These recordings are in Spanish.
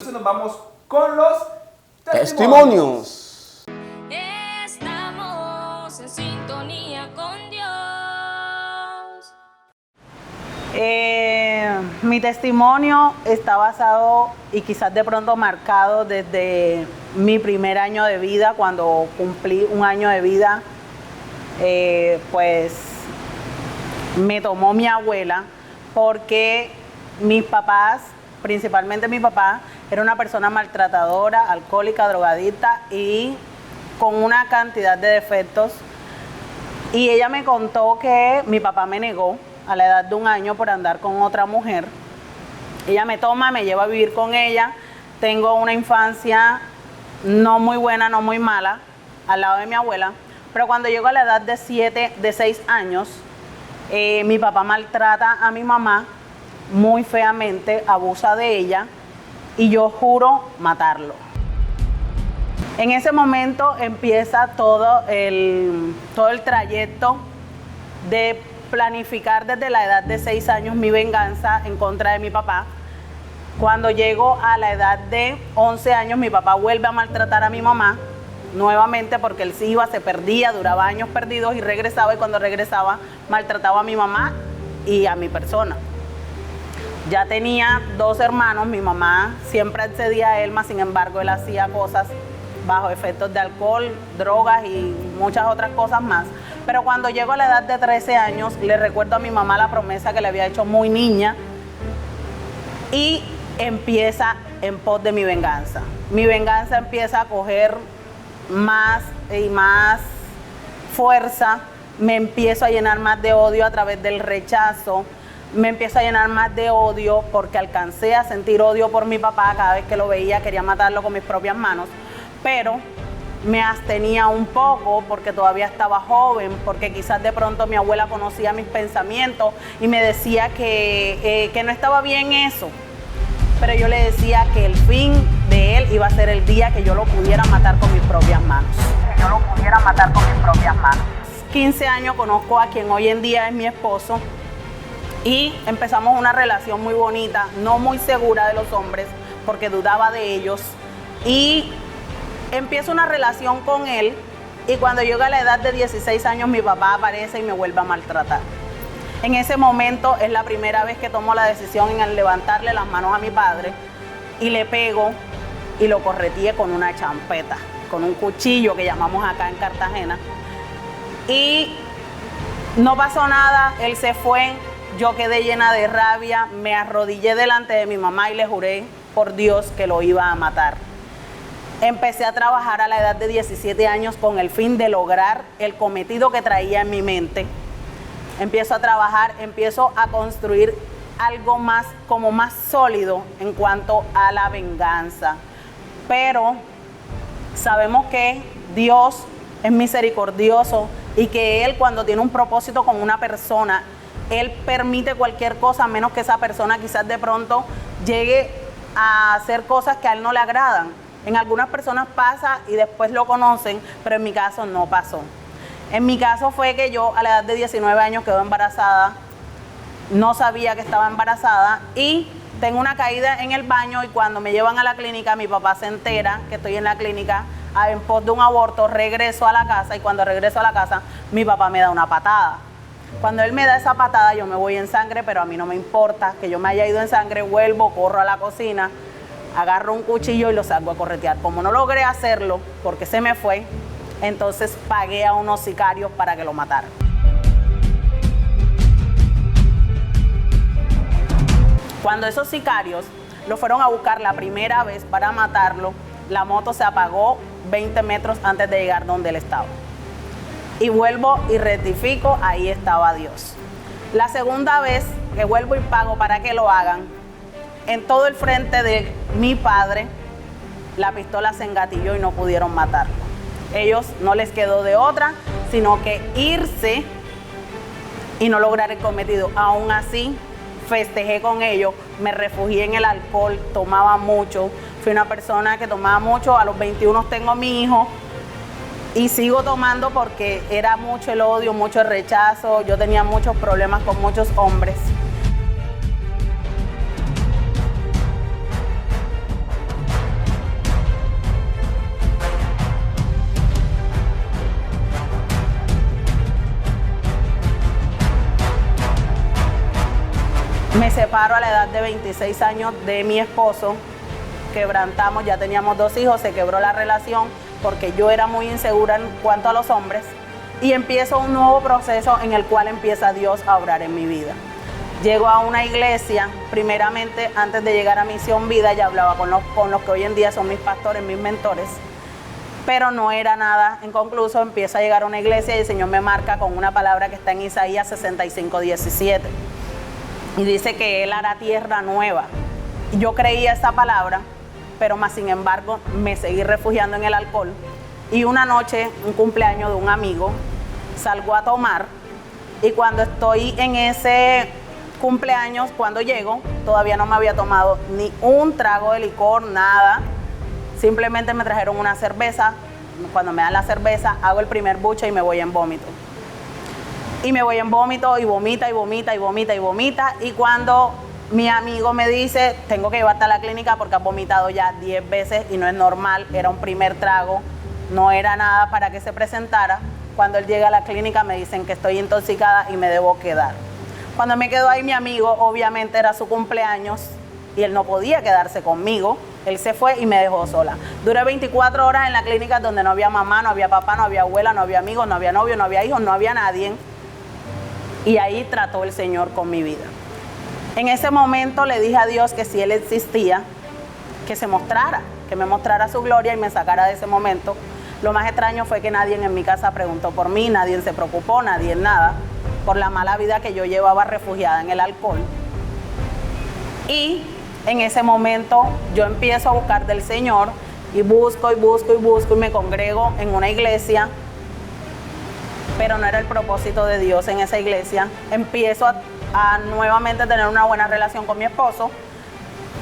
entonces nos vamos con los testimonios. Estamos en sintonía con Dios. Mi testimonio está basado y quizás de pronto marcado desde mi primer año de vida. Cuando cumplí un año de vida, pues me tomó mi abuela, porque mis papás, principalmente mi papá, era una persona maltratadora, alcohólica, drogadicta y con una cantidad de defectos. Y ella me contó que mi papá me negó a la edad de 1 año por andar con otra mujer. Ella me toma, me lleva a vivir con ella. Tengo una infancia no muy buena, no muy mala, al lado de mi abuela. Pero cuando llego a la edad de 6 años, mi papá maltrata a mi mamá muy feamente, abusa de ella y yo juro matarlo. En ese momento empieza todo el trayecto de planificar desde la edad de 6 años mi venganza en contra de mi papá. Cuando llego a la edad de 11 años, mi papá vuelve a maltratar a mi mamá nuevamente, porque él sí iba, se perdía, duraba años perdidos y regresaba, y cuando regresaba maltrataba a mi mamá y a mi persona. Ya tenía 2 hermanos, mi mamá siempre accedía a él, mas sin embargo él hacía cosas bajo efectos de alcohol, drogas y muchas otras cosas más. Pero cuando llego a la edad de 13 años, le recuerdo a mi mamá la promesa que le había hecho muy niña y empieza en pos de mi venganza. Mi venganza empieza a coger más y más fuerza, me empiezo a llenar más de odio a través del rechazo, me empiezo a llenar más de odio porque alcancé a sentir odio por mi papá. Cada vez que lo veía quería matarlo con mis propias manos, pero me abstenía un poco porque todavía estaba joven, porque quizás de pronto mi abuela conocía mis pensamientos y me decía que no estaba bien eso. Pero yo le decía que el fin de él iba a ser el día que yo lo pudiera matar con mis propias manos. 15 años conozco a quien hoy en día es mi esposo y empezamos una relación muy bonita, no muy segura de los hombres porque dudaba de ellos, y empiezo una relación con él, y cuando llega a la edad de 16 años mi papá aparece y me vuelve a maltratar. En ese momento es la primera vez que tomo la decisión en levantarle las manos a mi padre y le pego y lo correteé con una champeta, con un cuchillo que llamamos acá en Cartagena. Y no pasó nada, él se fue, yo quedé llena de rabia, me arrodillé delante de mi mamá y le juré por Dios que lo iba a matar. Empecé a trabajar a la edad de 17 años con el fin de lograr el cometido que traía en mi mente. Empiezo a trabajar, empiezo a construir algo más, como más sólido en cuanto a la venganza. Pero sabemos que Dios es misericordioso y que Él, cuando tiene un propósito con una persona, Él permite cualquier cosa, a menos que esa persona quizás de pronto llegue a hacer cosas que a Él no le agradan. En algunas personas pasa y después lo conocen, pero en mi caso no pasó. En mi caso fue que yo a la edad de 19 años quedé embarazada, no sabía que estaba embarazada y tengo una caída en el baño, y cuando me llevan a la clínica mi papá se entera que estoy en la clínica en pos de un aborto. Regreso a la casa y cuando regreso a la casa mi papá me da una patada. Cuando él me da esa patada yo me voy en sangre, pero a mí no me importa que yo me haya ido en sangre, vuelvo, corro a la cocina, agarro un cuchillo y lo salgo a corretear. Como no logré hacerlo porque se me fue, entonces pagué a unos sicarios para que lo mataran. Cuando esos sicarios lo fueron a buscar la primera vez para matarlo, la moto se apagó 20 metros antes de llegar donde él estaba. Y vuelvo y rectifico, ahí estaba Dios. La segunda vez que vuelvo y pago para que lo hagan, en todo el frente de mi padre, la pistola se engatilló y no pudieron matarlo. Ellos no les quedó de otra, sino que irse y no lograr el cometido. Aún así, festejé con ellos, me refugié en el alcohol, tomaba mucho. Fui una persona que tomaba mucho, a los 21 tengo a mi hijo y sigo tomando porque era mucho el odio, mucho el rechazo. Yo tenía muchos problemas con muchos hombres. Me separo a la edad de 26 años de mi esposo, quebrantamos, ya teníamos 2 hijos, se quebró la relación porque yo era muy insegura en cuanto a los hombres y empiezo un nuevo proceso en el cual empieza Dios a obrar en mi vida. Llego a una iglesia, primeramente antes de llegar a Misión Vida ya hablaba con los que hoy en día son mis pastores, mis mentores, pero no era nada inconcluso. Empiezo a llegar a una iglesia y el Señor me marca con una palabra que está en Isaías 65:17 y dice que Él hará tierra nueva. Y yo creía esa palabra, pero más sin embargo me seguí refugiando en el alcohol y una noche, un cumpleaños de un amigo, salgo a tomar y cuando estoy en ese cumpleaños, cuando llego, todavía no me había tomado ni un trago de licor, nada. Simplemente me trajeron una cerveza. Cuando me dan la cerveza, hago el primer buche y me voy en vómito. Y me voy en vómito y vomita y vomita y vomita y vomita. Y cuando mi amigo me dice, tengo que llevarte a la clínica porque has vomitado ya 10 veces y no es normal, era un primer trago, no era nada para que se presentara. Cuando él llega a la clínica me dicen que estoy intoxicada y me debo quedar. Cuando me quedo ahí mi amigo, obviamente era su cumpleaños y él no podía quedarse conmigo. Él se fue y me dejó sola. Duré 24 horas en la clínica donde no había mamá, no había papá, no había abuela, no había amigos, no había novio, no había hijos, no había nadie. Y ahí trató el Señor con mi vida. En ese momento le dije a Dios que si Él existía, que se mostrara, que me mostrara su gloria y me sacara de ese momento. Lo más extraño fue que nadie en mi casa preguntó por mí, nadie se preocupó, nadie nada, por la mala vida que yo llevaba refugiada en el alcohol. Y en ese momento yo empiezo a buscar del Señor y busco y busco y busco y me congrego en una iglesia, pero no era el propósito de Dios en esa iglesia. Empiezo a nuevamente tener una buena relación con mi esposo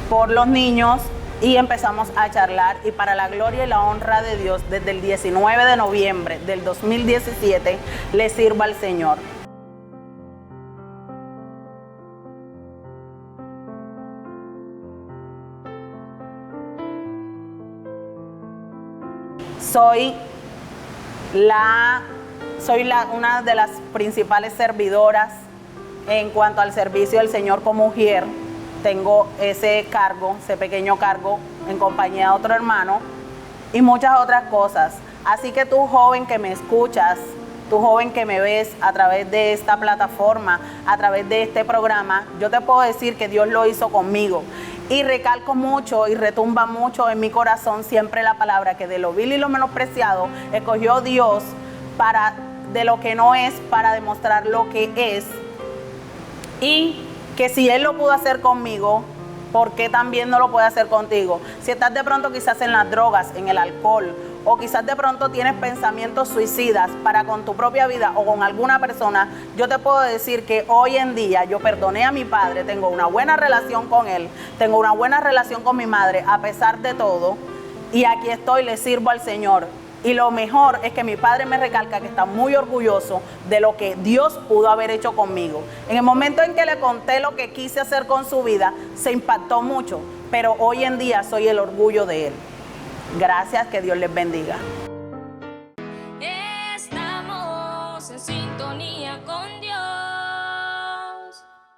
por los niños y empezamos a charlar y para la gloria y la honra de Dios, desde el 19 de noviembre del 2017 le sirvo al Señor. Soy una de las principales servidoras en cuanto al servicio del Señor como mujer. Tengo ese cargo, ese pequeño cargo en compañía de otro hermano y muchas otras cosas. Así que tú, joven que me escuchas, tú, joven que me ves a través de esta plataforma, a través de este programa, yo te puedo decir que Dios lo hizo conmigo. Y recalco mucho y retumba mucho en mi corazón siempre la palabra que de lo vil y lo menospreciado escogió Dios de lo que no es para demostrar lo que es. Y que si Él lo pudo hacer conmigo, ¿por qué también no lo puede hacer contigo? Si estás de pronto quizás en las drogas, en el alcohol, o quizás de pronto tienes pensamientos suicidas para con tu propia vida o con alguna persona, yo te puedo decir que hoy en día yo perdoné a mi padre, tengo una buena relación con él, tengo una buena relación con mi madre a pesar de todo, y aquí estoy, le sirvo al Señor. Y lo mejor es que mi padre me recalca que está muy orgulloso de lo que Dios pudo haber hecho conmigo. En el momento en que le conté lo que quise hacer con su vida, se impactó mucho, pero hoy en día soy el orgullo de él. Gracias, que Dios les bendiga.